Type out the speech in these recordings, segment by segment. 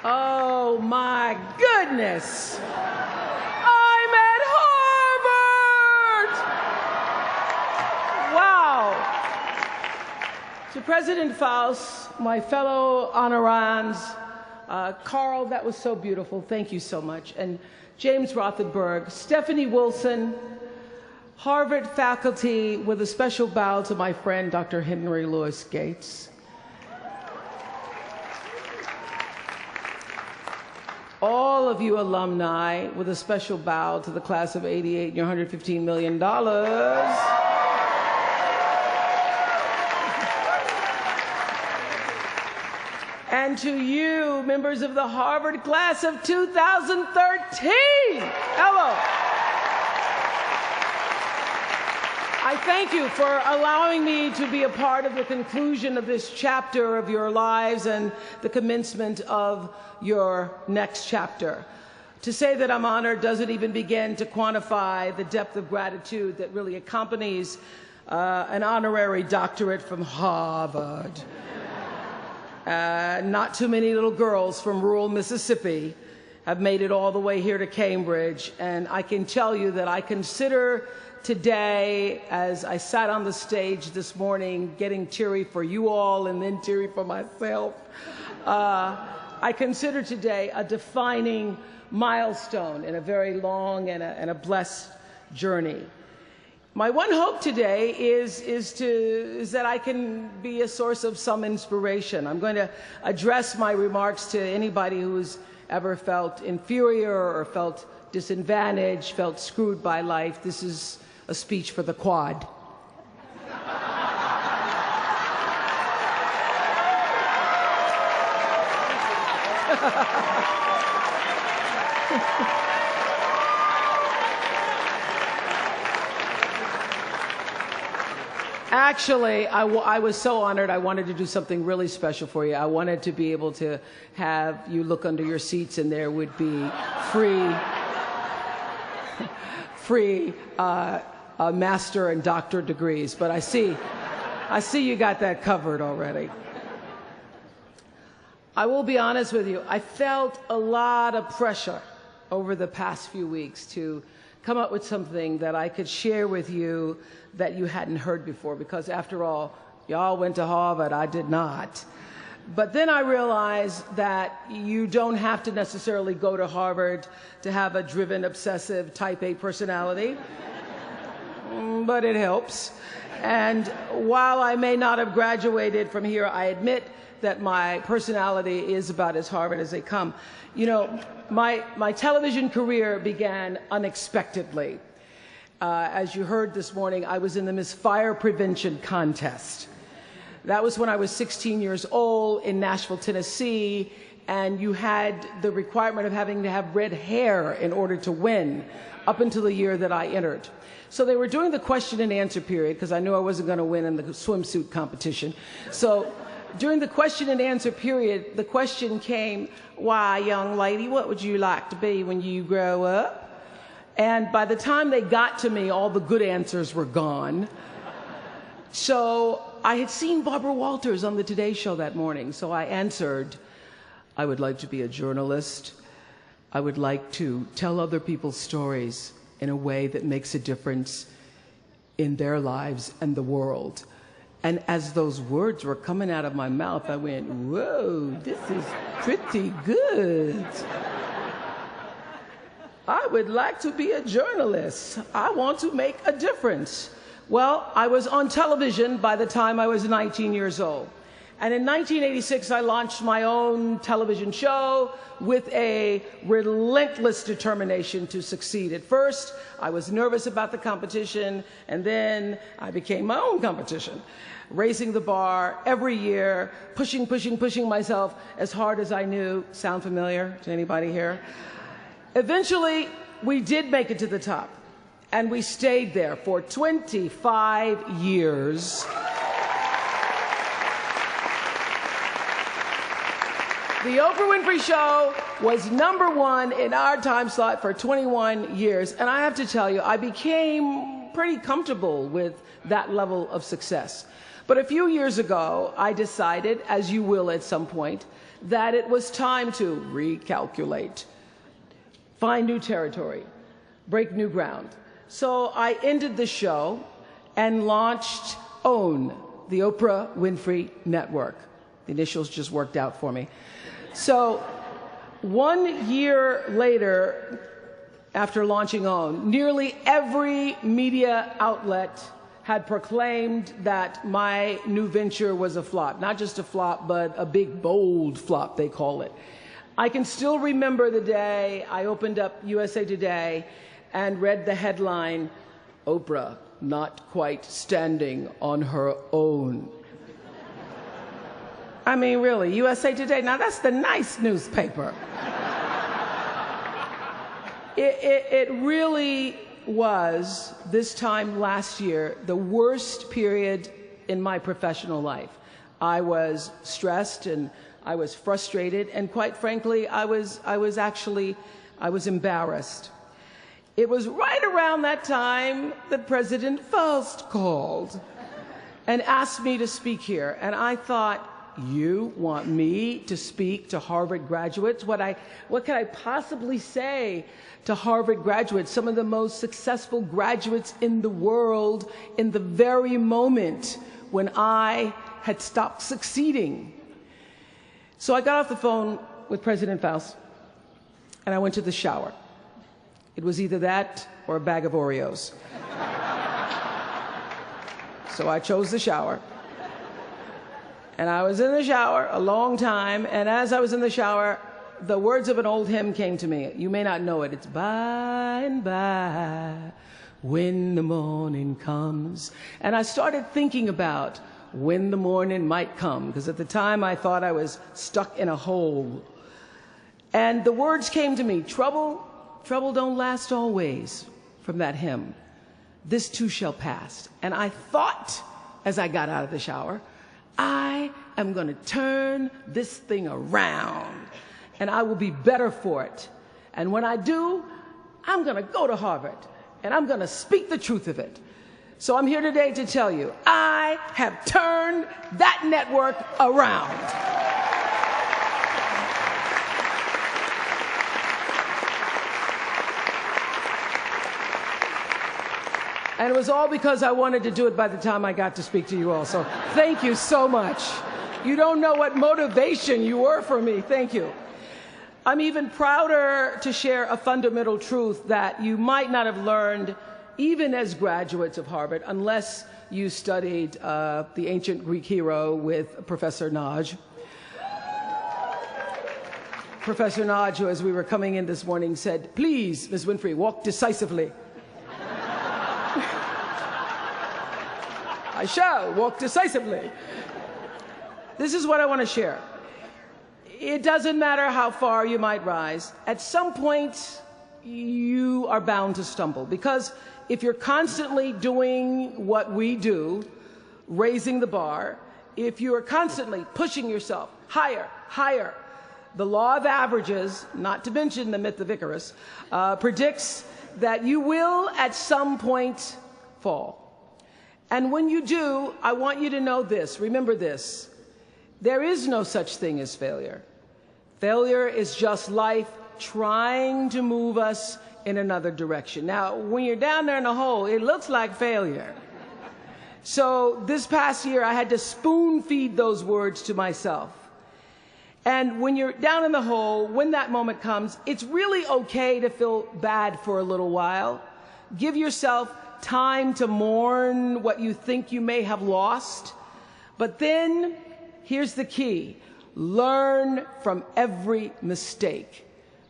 Oh my goodness! I'm at Harvard! Wow! To President Faust, my fellow honorands, Carl, that was so beautiful. Thank you so much. And James Rothenberg, Stephanie Wilson, Harvard faculty, with a special bow to my friend, Dr. Henry Louis Gates. All of you alumni, with a special bow to the class of '88 and your $115 million. And to you, members of the Harvard class of 2013. Hello. I thank you for allowing me to be a part of the conclusion of this chapter of your lives and the commencement of your next chapter. To say that I'm honored doesn't even begin to quantify the depth of gratitude that really accompanies an honorary doctorate from Harvard. Not too many little girls from rural Mississippi have made it all the way here to Cambridge, and I can tell you that I consider today, as I sat on the stage this morning getting teary for you all and then teary for myself, I consider today a defining milestone in a very long and a blessed journey. My one hope today is that I can be a source of some inspiration. I'm going to address my remarks to anybody who's ever felt inferior or felt disadvantaged, felt screwed by life. This is a speech for the quad. Actually, I was so honored. I wanted to do something really special for you. I wanted to be able to have you look under your seats and there would be free master and doctor degrees. But I see you got that covered already. I will be honest with you. I felt a lot of pressure over the past few weeks to come up with something that I could share with you that you hadn't heard before, because after all, y'all went to Harvard, I did not. But then I realized that you don't have to necessarily go to Harvard to have a driven, obsessive, type A personality, but it helps. And while I may not have graduated from here, I admit that my personality is about as Harvard as they come. You know, my television career began unexpectedly. As you heard this morning, I was in the Miss Fire Prevention contest. That was when I was 16 years old in Nashville, Tennessee, and you had the requirement of having to have red hair in order to win up until the year that I entered. So they were doing the question and answer period, because I knew I wasn't going to win in the swimsuit competition. So during the question and answer period, the question came, "Why, young lady, what would you like to be when you grow up?" And by the time they got to me, all the good answers were gone. So I had seen Barbara Walters on the Today Show that morning, so I answered, "I would like to be a journalist. I would like to tell other people's stories in a way that makes a difference in their lives and the world." And as those words were coming out of my mouth, I went, "Whoa, this is pretty good. I would like to be a journalist. I want to make a difference." Well, I was on television by the time I was 19 years old. And in 1986, I launched my own television show with a relentless determination to succeed. At first, I was nervous about the competition, and then I became my own competition, raising the bar every year, pushing myself as hard as I knew. Sound familiar to anybody here? Eventually, we did make it to the top, and we stayed there for 25 years. The Oprah Winfrey Show was #1 in our time slot for 21 years. And I have to tell you, I became pretty comfortable with that level of success. But a few years ago, I decided, as you will at some point, that it was time to recalculate, find new territory, break new ground. So I ended the show and launched OWN, the Oprah Winfrey Network. The initials just worked out for me. So 1 year later, after launching OWN, nearly every media outlet had proclaimed that my new venture was a flop. Not just a flop, but a big, bold flop, they call it. I can still remember the day I opened up USA Today and read the headline, "Oprah not quite standing on her own." I mean, really, USA Today, now that's the nice newspaper. It really was, this time last year, the worst period in my professional life. I was stressed and I was frustrated, and quite frankly, I was embarrassed. It was right around that time that President Faust called and asked me to speak here, and I thought, you want me to speak to Harvard graduates? What can I possibly say to Harvard graduates, some of the most successful graduates in the world, in the very moment when I had stopped succeeding? So I got off the phone with President Faust, and I went to the shower. It was either that or a bag of Oreos. So I chose the shower. And I was in the shower a long time, and as I was in the shower, the words of an old hymn came to me. You may not know it. It's by and by, when the morning comes. And I started thinking about when the morning might come, because at the time I thought I was stuck in a hole. And the words came to me, trouble don't last always, from that hymn. This too shall pass. And I thought, as I got out of the shower, I am going to turn this thing around, and I will be better for it. And when I do, I'm going to go to Harvard, and I'm going to speak the truth of it. So I'm here today to tell you, I have turned that network around. And it was all because I wanted to do it by the time I got to speak to you all. So thank you so much. You don't know what motivation you were for me. Thank you. I'm even prouder to share a fundamental truth that you might not have learned even as graduates of Harvard, unless you studied the ancient Greek hero with Professor Naj. Professor Naj, who as we were coming in this morning said, "Please, Ms. Winfrey, walk decisively." I shall walk decisively. This is what I want to share. It doesn't matter how far you might rise. At some point, you are bound to stumble, because if you're constantly doing what we do, raising the bar, if you are constantly pushing yourself higher, higher, the law of averages, not to mention the myth of Icarus, predicts that you will at some point fall. And when you do, I want you to know this, remember this, there is no such thing as failure. Failure is just life trying to move us in another direction. Now, when you're down there in the hole, it looks like failure. So this past year, I had to spoon feed those words to myself. And when you're down in the hole, when that moment comes, it's really okay to feel bad for a little while. Give yourself time to mourn what you think you may have lost. But then, here's the key. Learn from every mistake,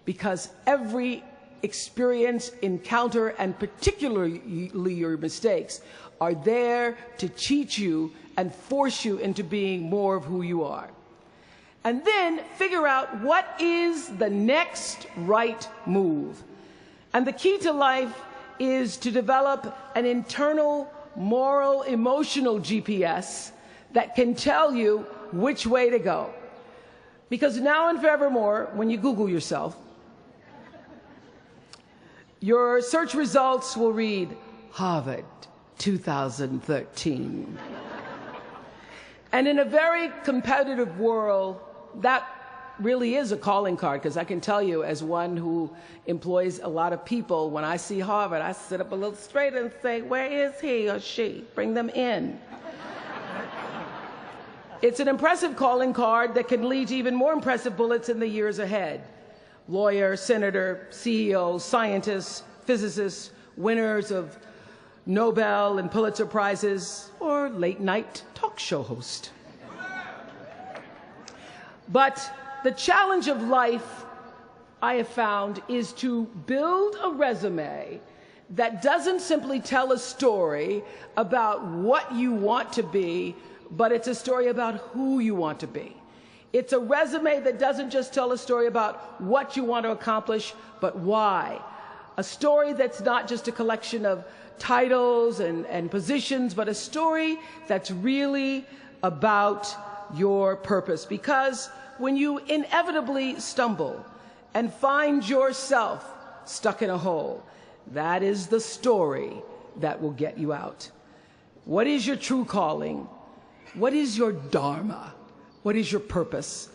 because every experience, encounter, and particularly your mistakes, are there to teach you and force you into being more of who you are. And then figure out what is the next right move. And the key to life is to develop an internal, moral, emotional GPS that can tell you which way to go. Because now and forevermore, when you Google yourself, your search results will read, Harvard 2013. And in a very competitive world, that really is a calling card, because I can tell you, as one who employs a lot of people, when I see Harvard, I sit up a little straighter and say, where is he or she? Bring them in. It's an impressive calling card that can lead to even more impressive bullets in the years ahead. Lawyer, senator, CEO, scientists, physicists, winners of Nobel and Pulitzer Prizes, or late-night talk show host. But the challenge of life, I have found, is to build a resume that doesn't simply tell a story about what you want to be, but it's a story about who you want to be. It's a resume that doesn't just tell a story about what you want to accomplish, but why. A story that's not just a collection of titles and positions, but a story that's really about your purpose. Because when you inevitably stumble and find yourself stuck in a hole, that is the story that will get you out. What is your true calling? What is your dharma? What is your purpose?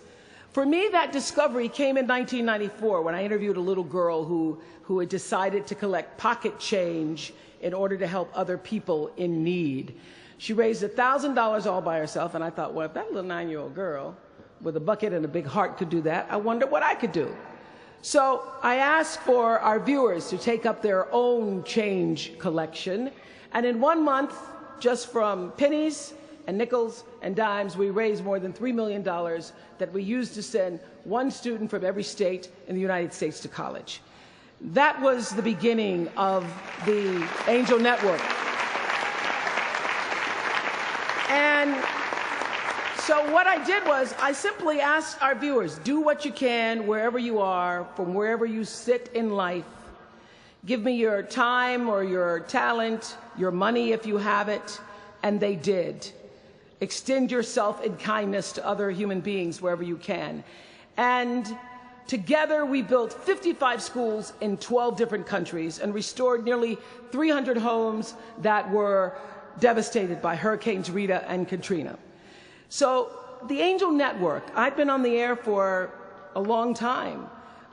For me, that discovery came in 1994 when I interviewed a little girl who had decided to collect pocket change in order to help other people in need. She raised $1,000 all by herself, and I thought, well, if that little 9-year-old girl with a bucket and a big heart could do that, I wonder what I could do. So I asked for our viewers to take up their own change collection, and in 1 month, just from pennies and nickels and dimes, we raised more than $3 million that we used to send one student from every state in the United States to college. That was the beginning of the Angel Network. And so what I did was I simply asked our viewers, do what you can wherever you are, from wherever you sit in life. Give me your time or your talent, your money if you have it, and they did. Extend yourself in kindness to other human beings wherever you can. And together we built 55 schools in 12 different countries and restored nearly 300 homes that were devastated by Hurricanes Rita and Katrina. So the Angel Network, I've been on the air for a long time,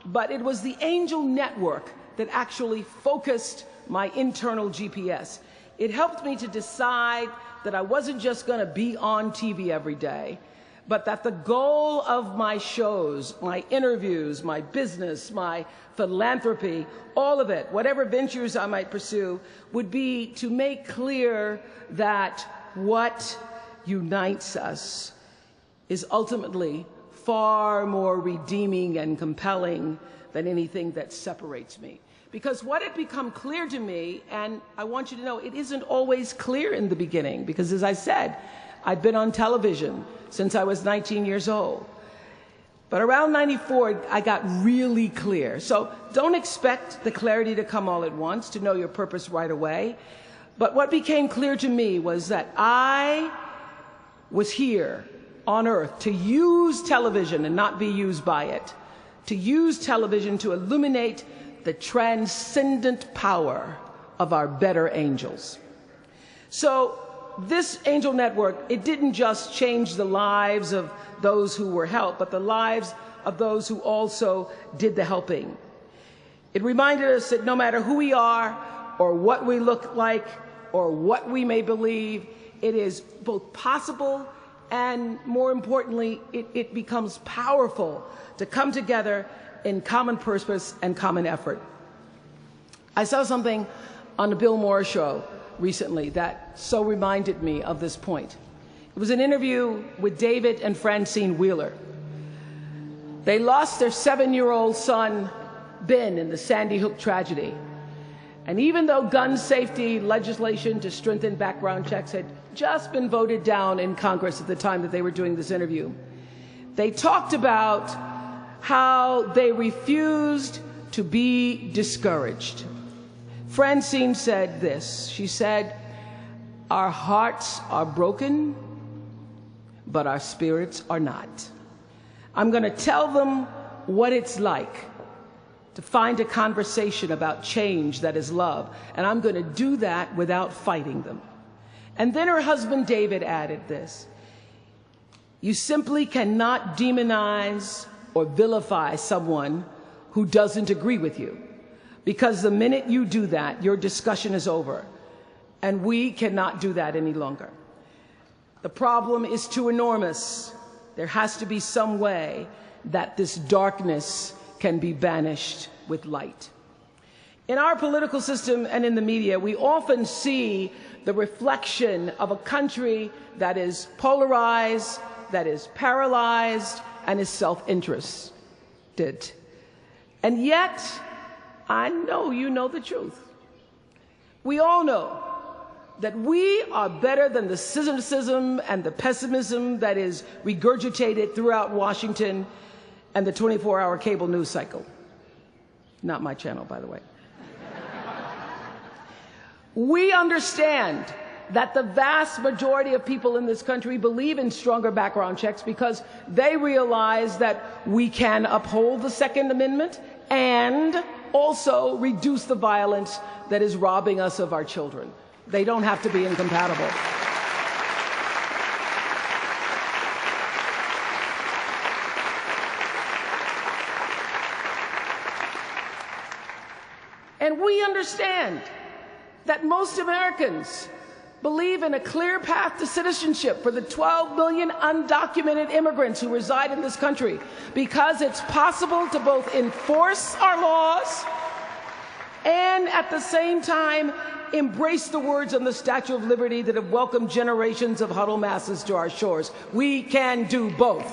but it was the Angel Network that actually focused my internal GPS. It helped me to decide that I wasn't just going to be on TV every day, but that the goal of my shows, my interviews, my business, my philanthropy, all of it, whatever ventures I might pursue, would be to make clear that what unites us is ultimately far more redeeming and compelling than anything that separates me. Because what had become clear to me, and I want you to know, it isn't always clear in the beginning, because as I said, I'd been on television since I was 19 years old. But around 94, I got really clear. So don't expect the clarity to come all at once, to know your purpose right away. But what became clear to me was that I was here on earth to use television and not be used by it, to use television to illuminate the transcendent power of our better angels. So this Angel Network, it didn't just change the lives of those who were helped, but the lives of those who also did the helping. It reminded us that no matter who we are, or what we look like, or what we may believe, it is both possible and, more importantly, it becomes powerful to come together in common purpose and common effort. I saw something on the Bill Maher show recently that so reminded me of this point. It was an interview with David and Francine Wheeler. They lost their 7-year-old son, Ben, in the Sandy Hook tragedy. And even though gun safety legislation to strengthen background checks had just been voted down in Congress at the time that they were doing this interview, they talked about how they refused to be discouraged. Francine said this. She said, "Our hearts are broken, but our spirits are not. I'm going to tell them what it's like to find a conversation about change that is love. And I'm going to do that without fighting them. And then her husband David added this: you simply cannot demonize or vilify someone who doesn't agree with you, because the minute you do that, your discussion is over. And we cannot do that any longer. The problem is too enormous. There has to be some way that this darkness can be banished with light. In our political system and in the media, we often see the reflection of a country that is polarized, that is paralyzed, and is self-interested. And yet, I know you know the truth. We all know that we are better than the cynicism and the pessimism that is regurgitated throughout Washington and the 24-hour cable news cycle. Not my channel, by the way. We understand that the vast majority of people in this country believe in stronger background checks because they realize that we can uphold the Second Amendment and also reduce the violence that is robbing us of our children. They don't have to be incompatible. And we understand that most Americans believe in a clear path to citizenship for the 12 million undocumented immigrants who reside in this country, because it's possible to both enforce our laws and at the same time embrace the words on the Statue of Liberty that have welcomed generations of huddled masses to our shores. We can do both.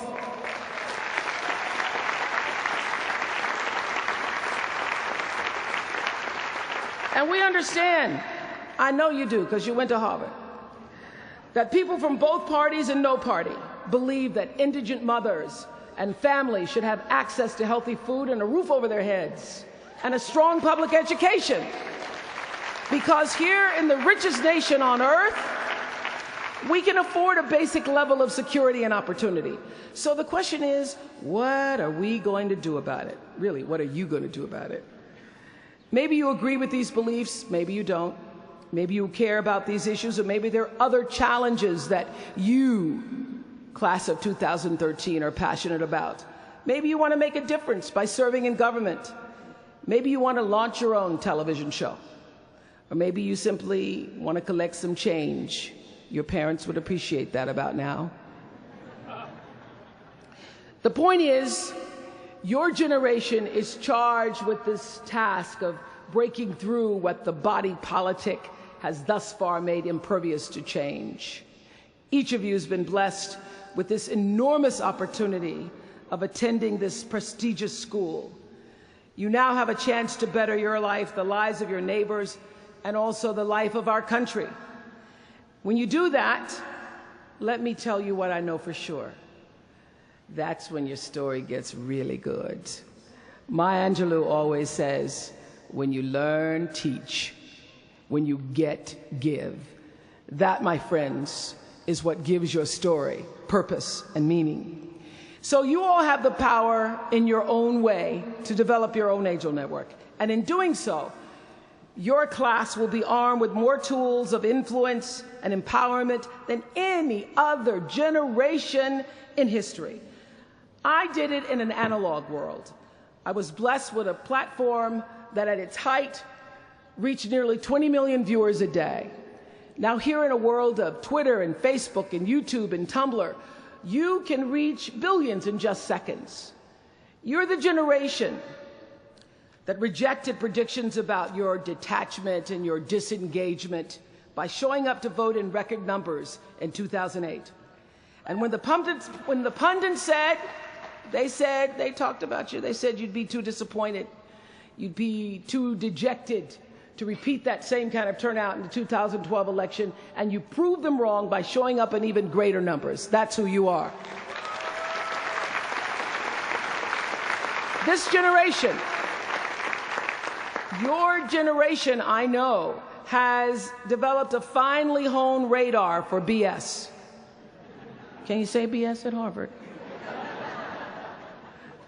And we understand, I know you do because you went to Harvard, that people from both parties and no party believe that indigent mothers and families should have access to healthy food and a roof over their heads and a strong public education. Because here in the richest nation on earth, we can afford a basic level of security and opportunity. So the question is, what are we going to do about it? Really, what are you going to do about it? Maybe you agree with these beliefs, maybe you don't. Maybe you care about these issues, or maybe there are other challenges that you, class of 2013, are passionate about. Maybe you want to make a difference by serving in government. Maybe you want to launch your own television show. Or maybe you simply want to collect some change. Your parents would appreciate that about now. The point is, your generation is charged with this task of breaking through what the body politic has thus far made impervious to change. Each of you has been blessed with this enormous opportunity of attending this prestigious school. You now have a chance to better your life, the lives of your neighbors, and also the life of our country. When you do that, let me tell you what I know for sure. That's when your story gets really good. Maya Angelou always says, when you learn, teach. When you get, give. That, my friends, is what gives your story purpose and meaning. So you all have the power in your own way to develop your own angel network. And in doing so, your class will be armed with more tools of influence and empowerment than any other generation in history. I did it in an analog world. I was blessed with a platform that at its height reached nearly 20 million viewers a day. Now here in a world of Twitter and Facebook and YouTube and Tumblr, you can reach billions in just seconds. You're the generation that rejected predictions about your detachment and your disengagement by showing up to vote in record numbers in 2008. And when the pundits said, they talked about you, they said you'd be too disappointed, you'd be too dejected to repeat that same kind of turnout in the 2012 election, and you proved them wrong by showing up in even greater numbers. That's who you are. This generation, your generation, I know, has developed a finely honed radar for BS. Can you say BS at Harvard?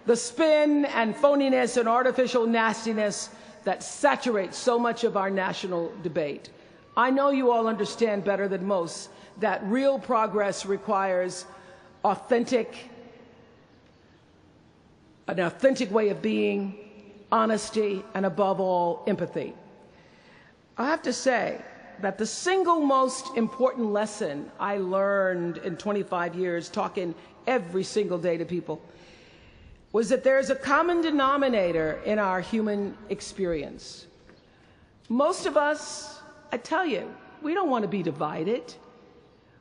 the spin and phoniness and artificial nastiness that saturates so much of our national debate. I know you all understand better than most that real progress requires an authentic way of being, honesty, and above all, empathy. I have to say that the single most important lesson I learned in 25 years talking every single day to people was that there's a common denominator in our human experience. Most of us, I tell you, we don't want to be divided.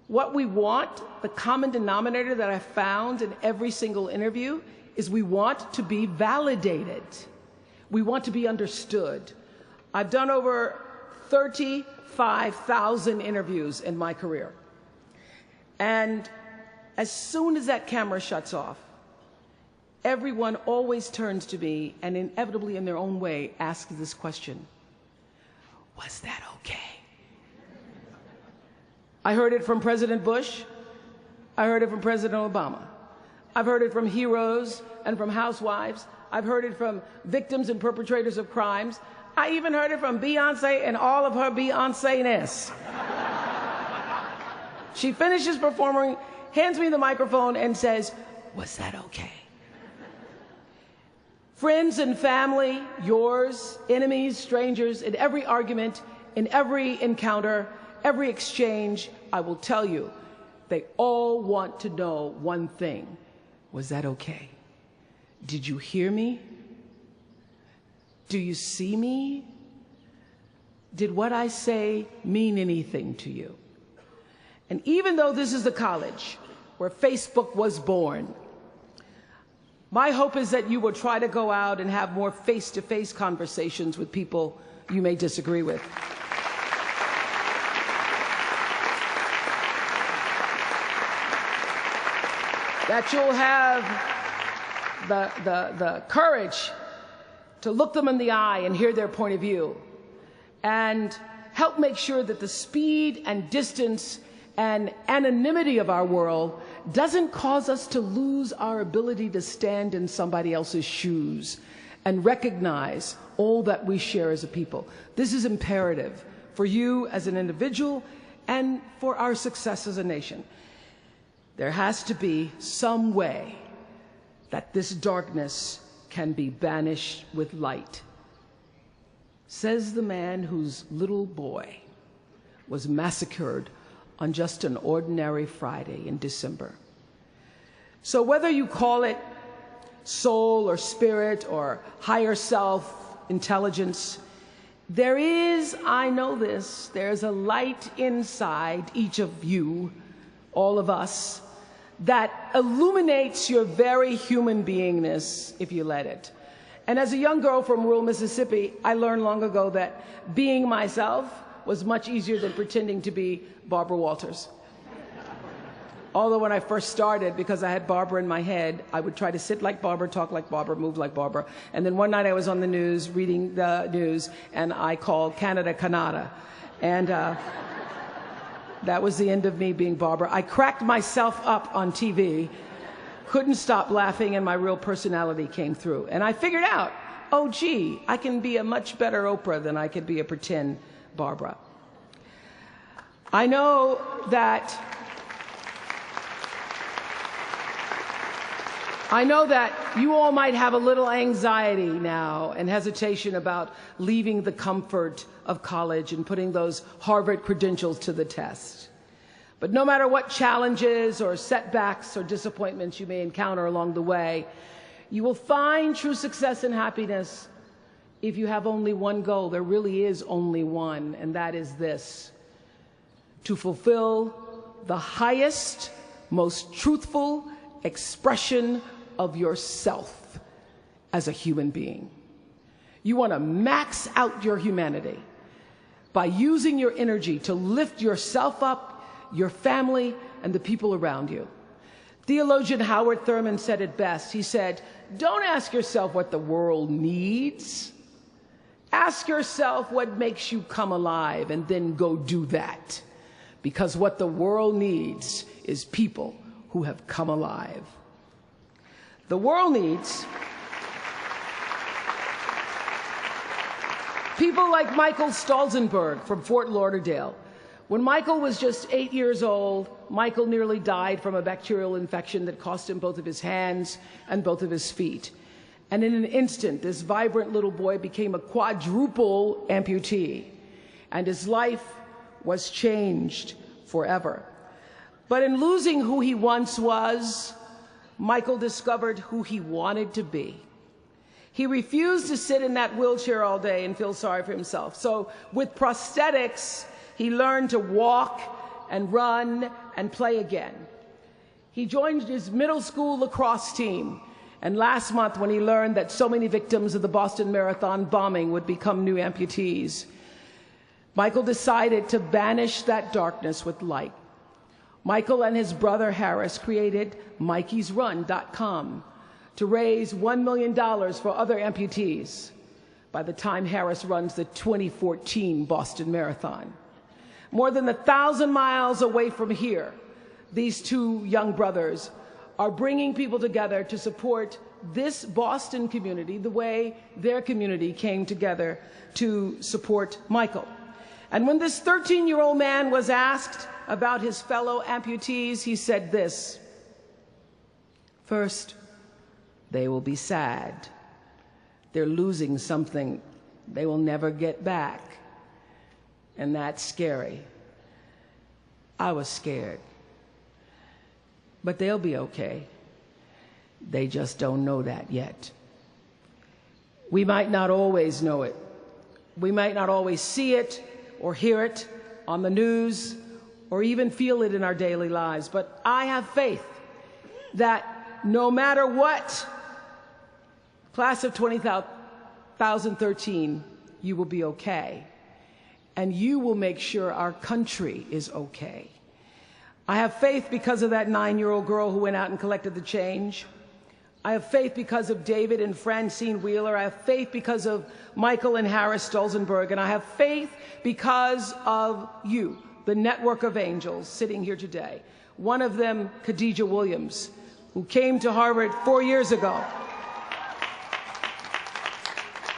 What we want, the common denominator that I found in every single interview, is we want to be validated. We want to be understood. I've done over 35,000 interviews in my career. And as soon as that camera shuts off, everyone always turns to me and inevitably in their own way asks this question: was that okay? I heard it from President Bush. I heard it from President Obama. I've heard it from heroes and from housewives. I've heard it from victims and perpetrators of crimes. I even heard it from Beyonce and all of her Beyonce-ness. She finishes performing, hands me the microphone and says, "Was that okay?" Friends and family, yours, enemies, strangers, in every argument, in every encounter, every exchange, I will tell you, they all want to know one thing: was that okay? Did you hear me? Do you see me? Did what I say mean anything to you? And even though this is the college where Facebook was born, my hope is that you will try to go out and have more face-to-face conversations with people you may disagree with. That you'll have the courage to look them in the eye and hear their point of view, and help make sure that the speed and distance and anonymity of our world doesn't cause us to lose our ability to stand in somebody else's shoes and recognize all that we share as a people. This is imperative for you as an individual and for our success as a nation. There has to be some way that this darkness can be banished with light. Says the man whose little boy was massacred on just an ordinary Friday in December. So whether you call it soul or spirit or higher self, intelligence, there is, I know this, there's a light inside each of you, all of us, that illuminates your very human beingness if you let it. And as a young girl from rural Mississippi, I learned long ago that being myself was much easier than pretending to be Barbara Walters. Although when I first started, because I had Barbara in my head, I would try to sit like Barbara, talk like Barbara, move like Barbara. And then one night I was on the news, reading the news, and I called Canada, Canada. And that was the end of me being Barbara. I cracked myself up on TV, couldn't stop laughing, and my real personality came through. And I figured out, oh gee, I can be a much better Oprah than I could be a pretend Barbara. I know that you all might have a little anxiety now and hesitation about leaving the comfort of college and putting those Harvard credentials to the test. But no matter what challenges or setbacks or disappointments you may encounter along the way, you will find true success and happiness if you have only one goal. There really is only one, and that is this: to fulfill the highest, most truthful expression of yourself as a human being. You want to max out your humanity by using your energy to lift yourself up, your family, and the people around you. Theologian Howard Thurman said it best. He said, "Don't ask yourself what the world needs. Ask yourself what makes you come alive, and then go do that. Because what the world needs is people who have come alive." The world needs People like Michael Stolzenberg from Fort Lauderdale. When Michael was just 8 years old, Michael nearly died from a bacterial infection that cost him both of his hands and both of his feet. And in an instant, this vibrant little boy became a quadruple amputee, and his life was changed forever. But in losing who he once was, Michael discovered who he wanted to be. He refused to sit in that wheelchair all day and feel sorry for himself. So with prosthetics, he learned to walk and run and play again. He joined his middle school lacrosse team. And last month, when he learned that so many victims of the Boston Marathon bombing would become new amputees, Michael decided to banish that darkness with light. Michael and his brother Harris created MikeysRun.com to raise $1 million for other amputees by the time Harris runs the 2014 Boston Marathon. More than 1,000 miles away from here, these two young brothers are bringing people together to support this Boston community the way their community came together to support Michael. And when this 13-year-old man was asked about his fellow amputees, he said this: first, they will be sad. They're losing something they will never get back. And that's scary. I was scared. But they'll be okay. They just don't know that yet. We might not always know it. We might not always see it or hear it on the news or even feel it in our daily lives. But I have faith that no matter what, class of 2013, you will be okay. And you will make sure our country is okay. I have faith because of that 9-year-old girl who went out and collected the change. I have faith because of David and Francine Wheeler. I have faith because of Michael and Harris Stolzenberg. And I have faith because of you, the network of angels sitting here today. One of them, Khadijah Williams, who came to Harvard 4 years ago.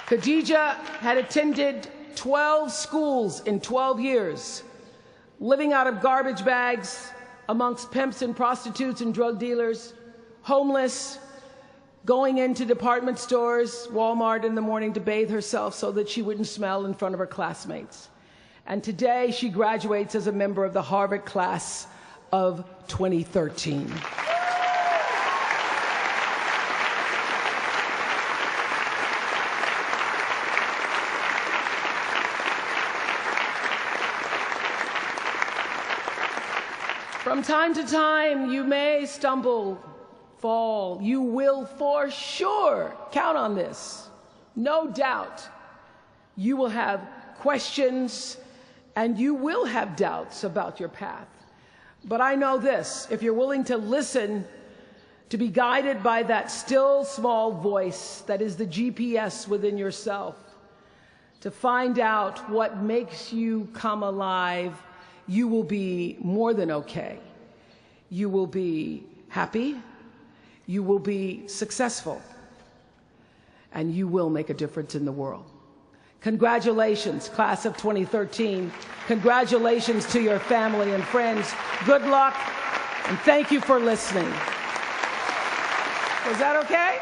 Khadijah had attended 12 schools in 12 years, living out of garbage bags amongst pimps and prostitutes and drug dealers, homeless, going into department stores, Walmart in the morning to bathe herself so that she wouldn't smell in front of her classmates. And today she graduates as a member of the Harvard class of 2013. From time to time, you may stumble, fall. You will for sure count on this. No doubt. You will have questions and you will have doubts about your path. But I know this: if you're willing to listen, to be guided by that still small voice that is the GPS within yourself, to find out what makes you come alive, you will be more than okay. You will be happy, you will be successful, and you will make a difference in the world. Congratulations, class of 2013. Congratulations to your family and friends. Good luck, and thank you for listening. Was that okay?